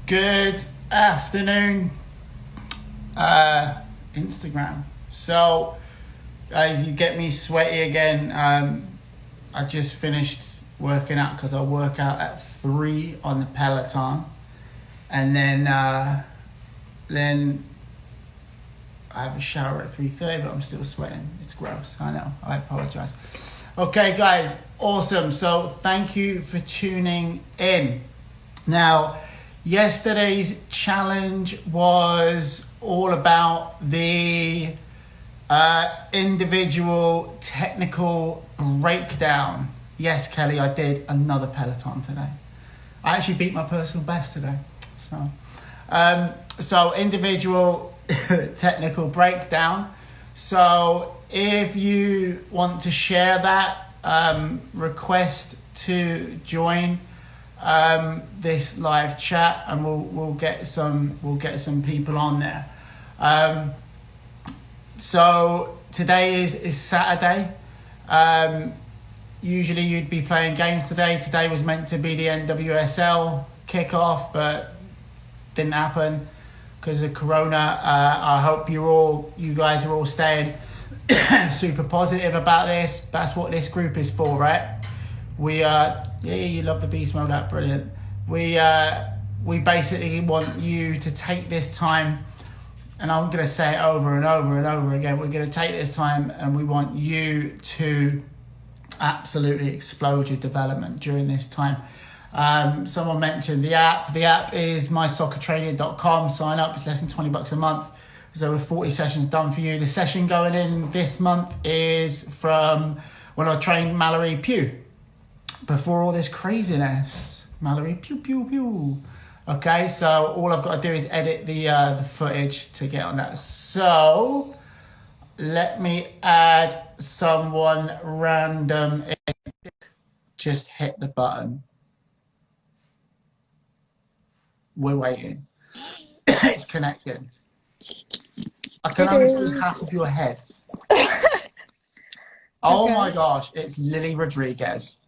Good afternoon, Instagram. So, guys, you get me sweaty again. I just finished working out because I work out at 3 on the Peloton, and then I have a shower at 3:30, but I'm still sweating. It's gross. I know. I apologize. Okay, guys, awesome. So, thank you for tuning in. Now, yesterday's challenge was all about the individual technical breakdown. Yes, Kelly, I did another Peloton today. I actually beat my personal best today. So individual technical breakdown. So if you want to share that, request to join this live chat, and we'll get some people on there. So today is Saturday. Usually you'd be playing games today. Today was meant to be the NWSL kickoff, but didn't happen because of Corona. I hope you guys are all staying super positive about this. That's what this group is for, right? You love the beast mode app, brilliant. We basically want you to take this time, and I'm going to say it over and over and over again. We're going to take this time and we want you to absolutely explode your development during this time. Someone mentioned the app. The app is mysoccertraining.com. Sign up. It's less than $20 a month. There's over 40 sessions done for you. The session going in this month is from when I trained Mallory Pugh. Before all this craziness, Mallory Pew Pew Pew. Okay, so all I've got to do is edit the footage to get on that. So let me add someone random in. Just hit the button. We're waiting. It's connected. I can only see half of your head. Oh my gosh, it's Lily Rodriguez.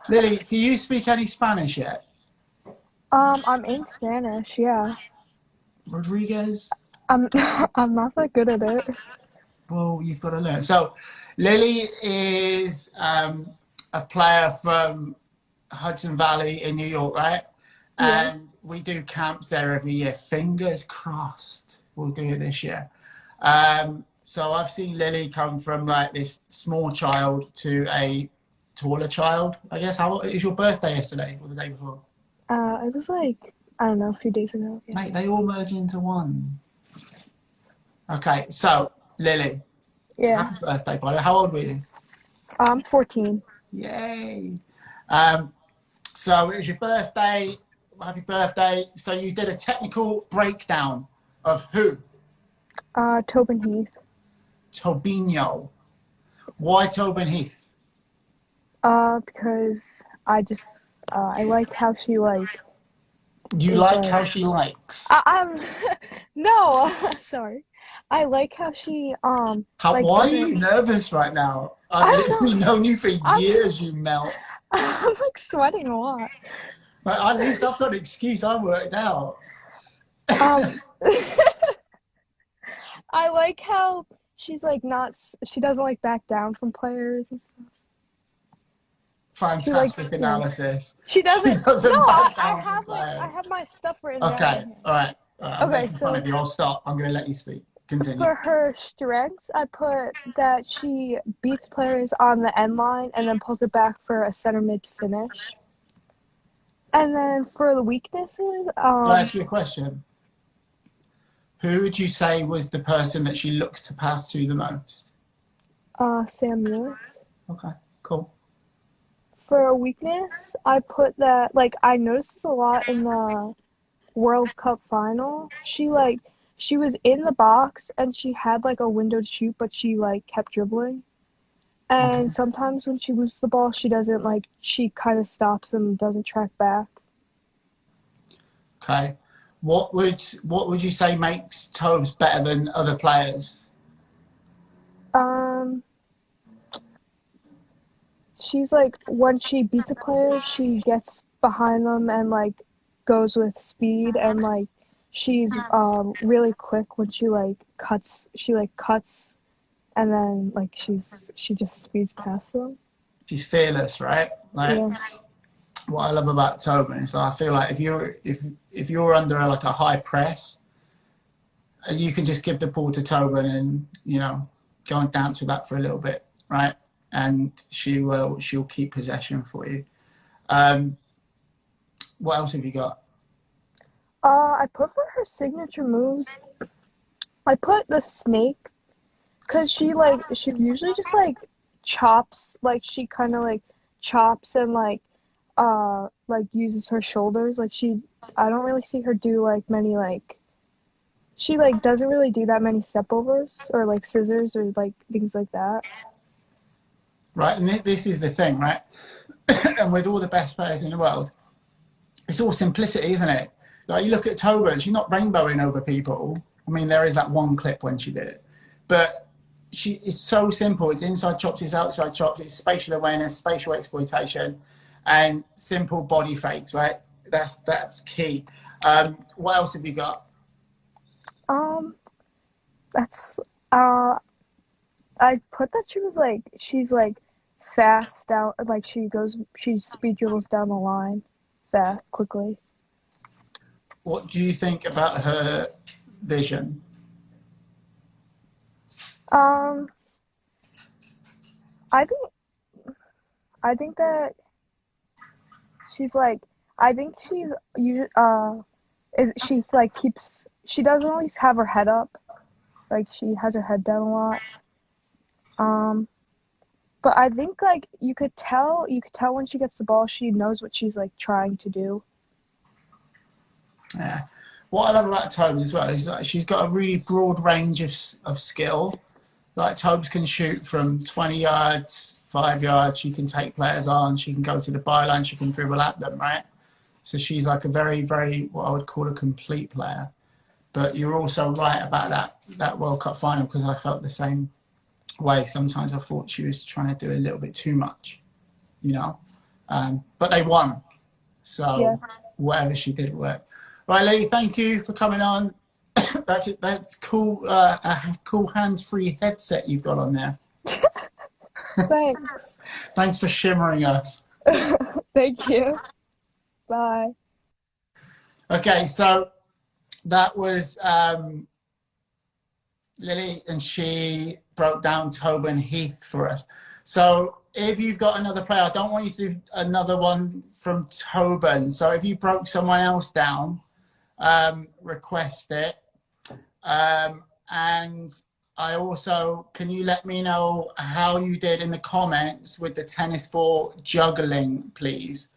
Lily, do you speak any Spanish yet? I'm in Spanish, yeah. Rodriguez? I'm not that good at it. Well, you've got to learn. So, Lily is a player from Hudson Valley in New York, right? Yeah. And we do camps there every year. Fingers crossed we'll do it this year. So I've seen Lily come from like this small child to a taller child, I guess. It was your birthday yesterday or the day before? It was like, I don't know, a few days ago. Yeah. Mate, they all merge into one. Okay, so Lily, Yeah. happy birthday, by the way. How old were you? I'm 14. Yay. So it was your birthday. Happy birthday. So you did a technical breakdown of who? Tobin Heath. Tobinho. Why Tobin Heath? Because I like how she You like how she likes? I'm no, sorry. I like how she Why are you nervous right now? I've literally known you for years, you melt. I'm like sweating a lot. But at least I've got an excuse. I worked out. I like how she's like she doesn't like back down from players and stuff. Fantastic analysis. She doesn't no, back down from players. I have my stuff written down. Okay, all right. I'm making fun of you. I'll stop. I'm going to let you speak. Continue. For her strengths, I put that she beats players on the end line and then pulls it back for a center mid finish. And then for the weaknesses, I'll ask you a question. Who would you say was the person that she looks to pass to the most? Sam Lewis. Okay, cool. For a weakness, I put that, I noticed this a lot in the World Cup final. She was in the box and she had a window to shoot, but she kept dribbling. And sometimes when she loses the ball, she doesn't she kind of stops and doesn't track back. Okay. What would you say makes Tobes better than other players? She's when she beats a player, she gets behind them and goes with speed, and like she's really quick when she like cuts. She like cuts, and then like she just speeds past them. She's fearless, right? Like Yeah. what I love about Tobin is I feel like if you're under like a high press, you can just give the ball to Tobin and go and dance with that for a little bit, right? And she'll keep possession for you. What else have you got? I put for her signature moves. I put the snake, cause she usually just like chops, like she kind of like chops and like uses her shoulders. Like I don't really see her do like many like. She like doesn't really do that many step overs or like scissors or like things like that. Right, and this is the thing, right? And with all the best players in the world, it's all simplicity, isn't it? Like you look at Tobin, she's not rainbowing over people. I mean, there is that one clip when she did it, but it's so simple. It's inside chops, it's outside chops, it's spatial awareness, spatial exploitation, and simple body fakes, right? That's key. What else have you got? That's I put that she's like fast down, like she speed dribbles down the line fast quickly. What do you think about her vision? Um, I think that she's like I think she's usually is she like keeps she doesn't always have her head up, like she has her head down a lot. But I think like you could tell when she gets the ball, she knows what she's like trying to do. Yeah. What I love about Tobes as well is that she's got a really broad range of skill. Like Tobes can shoot from 20 yards, 5 yards. She can take players on. She can go to the byline. She can dribble at them, right? So she's like a very, very, what I would call a complete player. But you're also right about that World Cup final, because I felt the same way. Sometimes I thought she was trying to do a little bit too much, But they won. So Yeah. whatever she did worked. Right, Lee, thank you for coming on. That's it. That's cool. A cool hands-free headset you've got on there. Thanks. Thanks for shimmering us. Thank you. Bye. Okay, so that was Lily, and she broke down Tobin Heath for us. So if you've got another player, I don't want you to do another one from Tobin. So if you broke someone else down, request it. And I also, can you let me know how you did in the comments with the tennis ball juggling, please?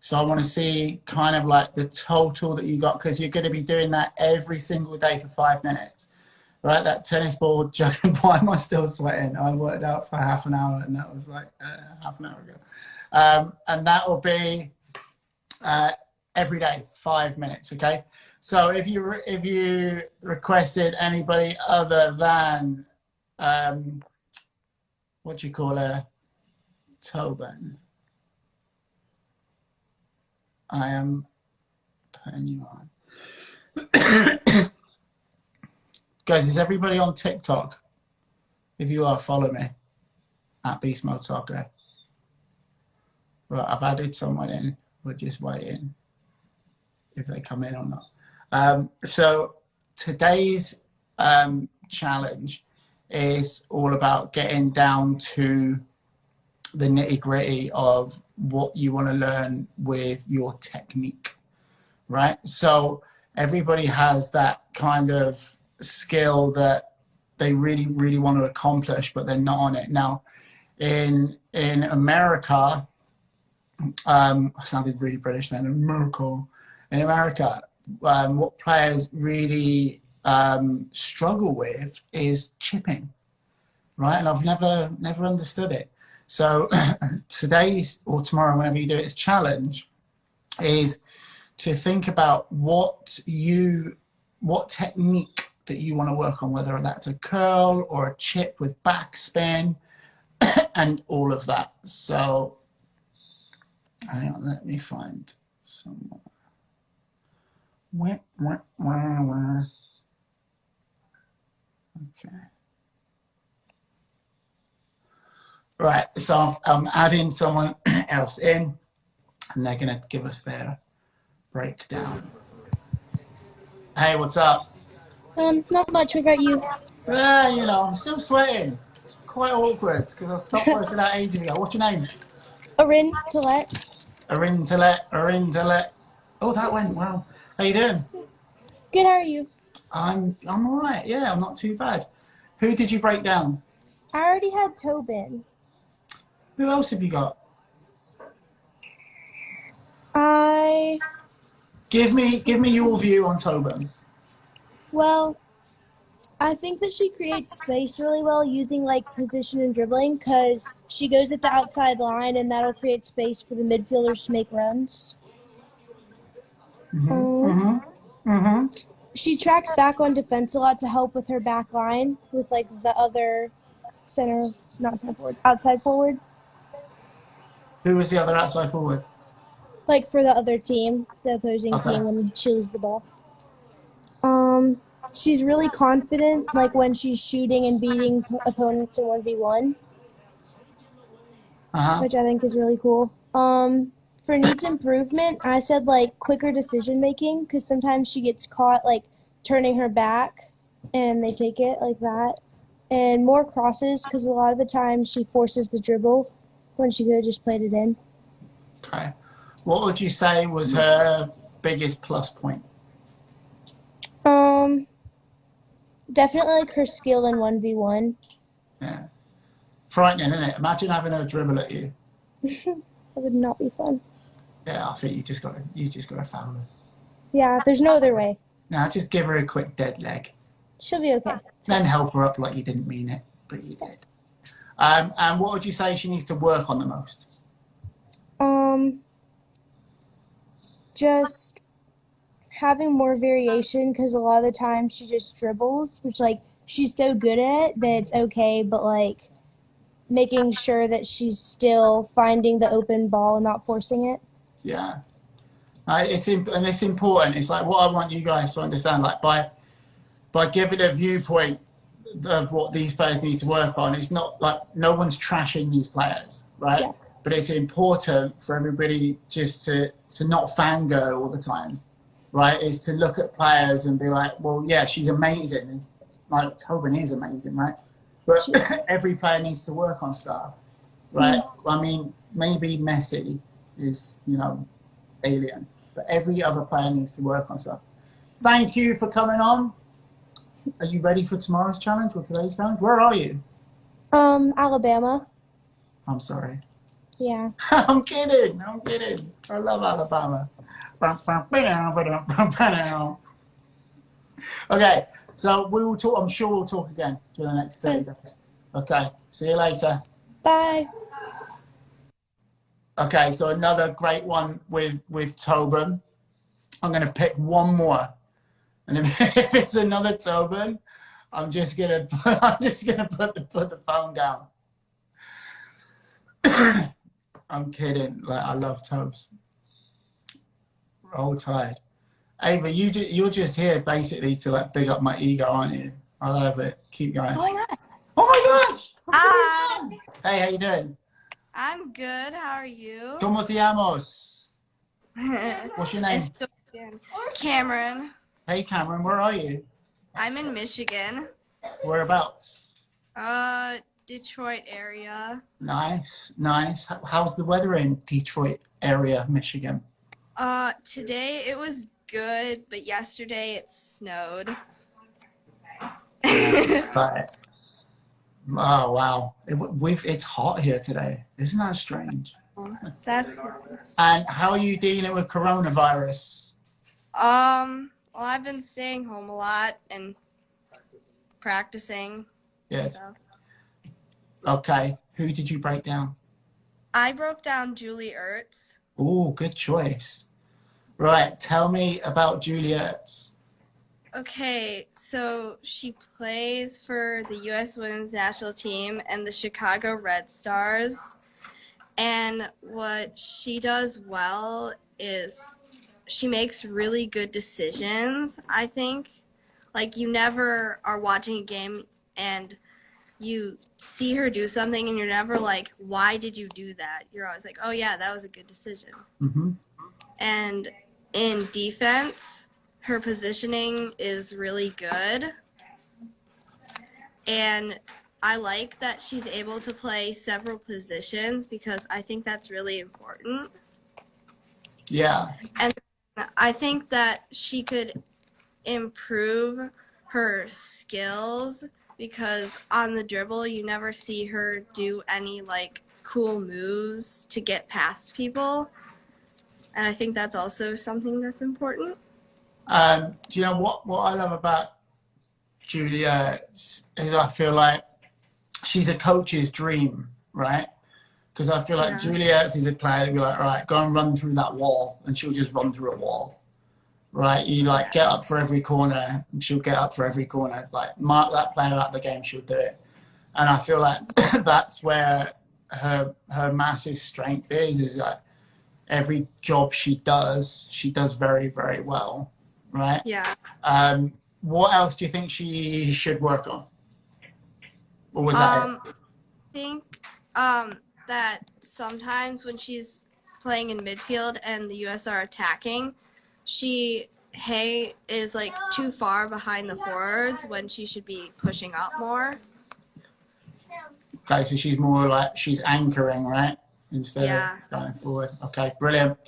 So I want to see kind of like the total that you got, because you're going to be doing that every single day for 5 minutes, right? That tennis ball juggling. Why am I still sweating? I worked out for half an hour, and that was like half an hour ago. And that will be every day, 5 minutes, okay? So if you requested anybody other than what do you call her, Tobin, I am putting you on. Guys, is everybody on TikTok? If you are, follow me at Beast Mode Soccer. Right, I've added someone in. We're just waiting if they come in or not. So today's challenge is all about getting down to the nitty-gritty of what you want to learn with your technique, right? So everybody has that kind of skill that they really, really want to accomplish, but they're not on it. Now, in America, I sounded really British then, America. In America, what players really struggle with is chipping, right? And I've never understood it. So today's, or tomorrow, whenever you do it, challenge is to think about what technique that you want to work on, whether that's a curl or a chip with backspin and all of that. So hang on, let me find someone. Wah, wah, wah, wah. Okay. Right, so I'm adding someone else in, and they're going to give us their breakdown. Hey, what's up? Not much. What about you? I'm still sweating. It's quite awkward because I stopped working out ages ago. What's your name? Arin to let. Arintelet. Oh, that went well. How you doing? Good. How are you? I'm all right. Yeah, I'm not too bad. Who did you break down? I already had Tobin. Who else have you got? I Give me your view on Tobin. well, I think that she creates space really well using like position and dribbling because she goes at the outside line and that'll create space for the midfielders to make runs. She tracks back on defense a lot to help with her back line with like the other not center forward, outside forward. Who was the other outside forward? Like for the other team, the opposing Okay. team when she loses the ball. She's really confident, like when she's shooting and beating opponents in 1v1, which I think is really cool. For needs improvement, I said like quicker decision making because sometimes she gets caught like turning her back and they take it like that. And more crosses because a lot of the time she forces the dribble when she could have just played it in. Okay. What would you say was her biggest plus point? Definitely like her skill in 1v1. Yeah. Frightening, isn't it? Imagine having her dribble at you. That would not be fun. Yeah, I think you just got to foul her. Yeah, there's no other way. Now just give her a quick dead leg. She'll be okay. Then help her up like you didn't mean it, but you did. And what would you say she needs to work on the most? Just having more variation because a lot of the time she just dribbles, which like she's so good at it that it's okay, but like making sure that she's still finding the open ball and not forcing it. Yeah. It's important. It's like what I want you guys to understand. Like by giving a viewpoint of what these players need to work on, it's not like no one's trashing these players, right? Yeah. But it's important for everybody just to not fangirl all the time, right? Is to look at players and be like, well, yeah, she's amazing. Like Tobin is amazing, right? But every player needs to work on stuff, right? I mean, maybe Messi is, alien, but every other player needs to work on stuff. Thank you for coming on. Are you ready for tomorrow's challenge or today's challenge? Where are you? Alabama. I'm sorry. Yeah. I'm kidding. I love Alabama. Okay, so we will talk. I'm sure we'll talk again during the next 30 days. Okay, see you later. Bye. Okay, so another great one with Tobin. I'm going to pick one more, and if it's another Tobin, I'm just gonna put the phone down. I'm kidding. Like I love Tobes. Roll Tide. Ava, you're just here basically to like big up my ego, aren't you? I love it. Keep going. Oh my god. Oh my gosh! Hi. Hey, how you doing? I'm good. How are you? ¿Cómo te llamas? What's your name? Cameron. Hey, Cameron, where are you? I'm in Michigan. Whereabouts? Detroit area. Nice. How's the weather in Detroit area, Michigan? Today it was good, but yesterday it snowed. But, oh wow, it's hot here today. Isn't that strange? That's nice. And how are you dealing with coronavirus? Well, I've been staying home a lot and practicing. Yeah. So. Okay. Who did you break down? I broke down Julie Ertz. Oh, good choice. Right. Tell me about Julie Ertz. Okay, so she plays for the U.S. women's national team and the Chicago Red Stars. And what she does well is she makes really good decisions, I think. Like, you never are watching a game and you see her do something and you're never like, why did you do that? You're always like, oh yeah, that was a good decision. Mm-hmm. And in defense, her positioning is really good. And I like that she's able to play several positions because I think that's really important. Yeah. And I think that she could improve her skills because on the dribble you never see her do any like cool moves to get past people, and I think that's also something that's important. Do you know what I love about Julia is I feel like she's a coach's dream, right? Because I feel like Julia is a player that be like, all right, go and run through that wall, and she'll just run through a wall. Right, you like get up for every corner, and she'll get up for every corner. Like mark that player out of the game, she'll do it. And I feel like that's where her massive strength is that every job she does very, very well. Right. Yeah. What else do you think she should work on? Or was that it? I think that sometimes when she's playing in midfield and the US are attacking, she is like too far behind the forwards when she should be pushing up more. Okay, so she's more like she's anchoring, right? Instead of going forward. Okay, brilliant.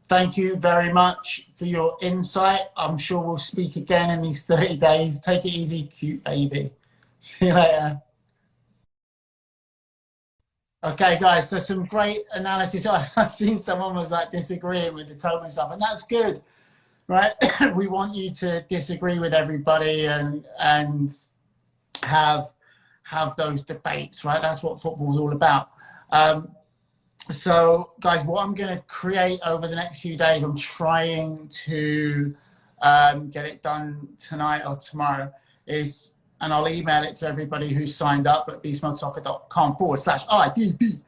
Thank you very much for your insight. I'm sure we'll speak again in these 30 days. Take it easy, cute baby. See you later. Okay, guys, so some great analysis. I've seen someone was like disagreeing with the Tobin stuff, and that's good. Right, we want you to disagree with everybody and have those debates. Right, that's what football's all about. So, guys, what I'm going to create over the next few days, I'm trying to get it done tonight or tomorrow. And I'll email it to everybody who's signed up at beastmodesoccer.com/IDB.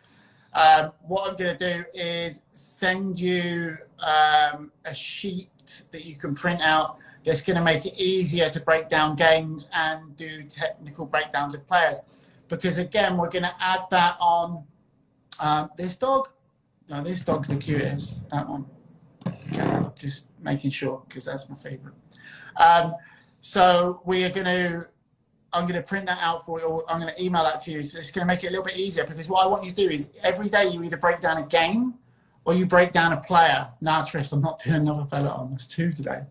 What I'm going to do is send you a sheet that you can print out that's going to make it easier to break down games and do technical breakdowns of players. Because again, we're going to add that on this dog. No, this dog's the cutest. That one. Okay, just making sure because that's my favorite. So I'm going to print that out for you, or I'm going to email that to you. So it's going to make it a little bit easier because what I want you to do is every day you either break down a game or you break down a player. Now, Tris, I'm not doing another fella on. There's 2 today.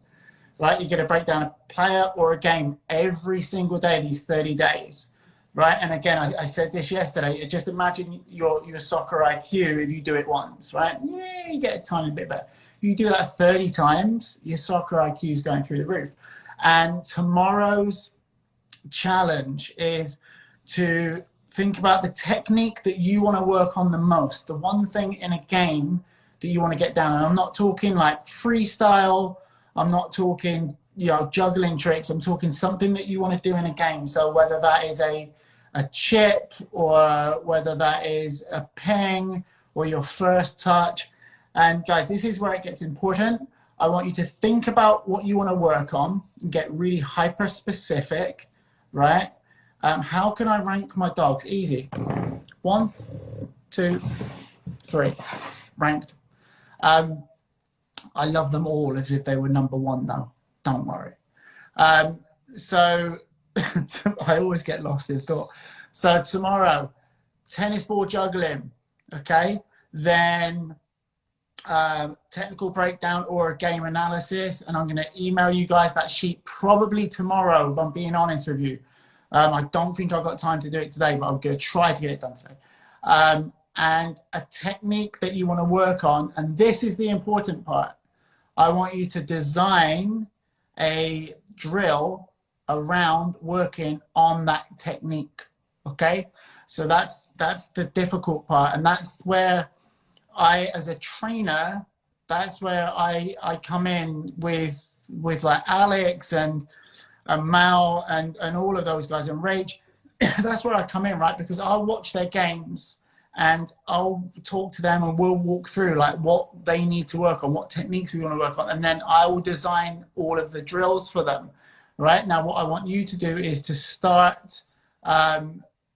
Right? You're going to break down a player or a game every single day, these 30 days. Right? And again, I said this yesterday. Just imagine your soccer IQ if you do it once. Right? Yeah, you get a tiny bit better. You do that 30 times, your soccer IQ is going through the roof. And tomorrow's challenge is to think about the technique that you want to work on the most, the one thing in a game that you want to get down. And I'm not talking like freestyle, I'm not talking juggling tricks, I'm talking something that you want to do in a game. So whether that is a chip or whether that is a ping or your first touch. And guys, this is where it gets important. I want you to think about what you want to work on and get really hyper specific. Right? How can I rank my dogs? Easy. 1, 2, 3. Ranked. I love them all as if they were number 1 though. Don't worry. So I always get lost in thought. So tomorrow, tennis ball juggling. Okay. Then technical breakdown or a game analysis, and I'm going to email you guys that sheet probably tomorrow, if I'm being honest with you. I don't think I've got time to do it today, but I'm going to try to get it done today. And a technique that you want to work on, and this is the important part. I want you to design a drill around working on that technique. Okay, so that's the difficult part, and that's where I, as a trainer, that's where I come in with like Alex and Mal and all of those guys and Rage. That's where I come in, right? Because I'll watch their games and I'll talk to them and we'll walk through like what they need to work on, what techniques we want to work on, and then I will design all of the drills for them. Right now, what I want you to do is to start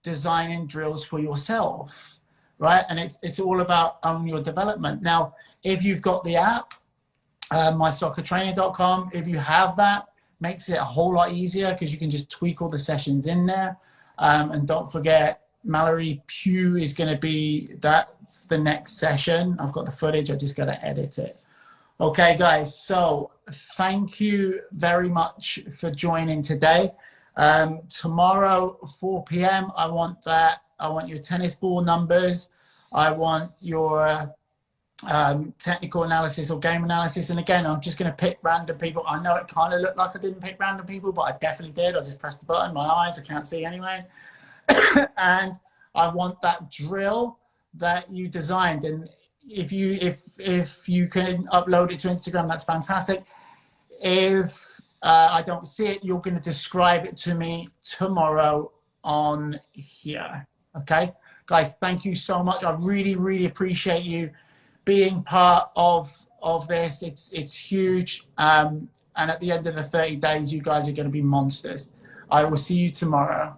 designing drills for yourself, right? And it's all about own your development. Now, if you've got the app, mysoccertrainer.com, if you have that, makes it a whole lot easier because you can just tweak all the sessions in there. And don't forget, Mallory Pugh is going to be, that's the next session. I've got the footage, I just got to edit it. Okay, guys, so thank you very much for joining today. Tomorrow, 4 p.m., I want your tennis ball numbers. I want your technical analysis or game analysis. And again, I'm just going to pick random people. I know it kind of looked like I didn't pick random people, but I definitely did. I just pressed the button. My eyes, I can't see anyway. And I want that drill that you designed. And if you can upload it to Instagram, that's fantastic. If I don't see it, you're going to describe it to me tomorrow on here. Okay, guys, thank you so much. I really, really appreciate you being part of this. It's huge. And at the end of the 30 days, you guys are going to be monsters. I will see you tomorrow.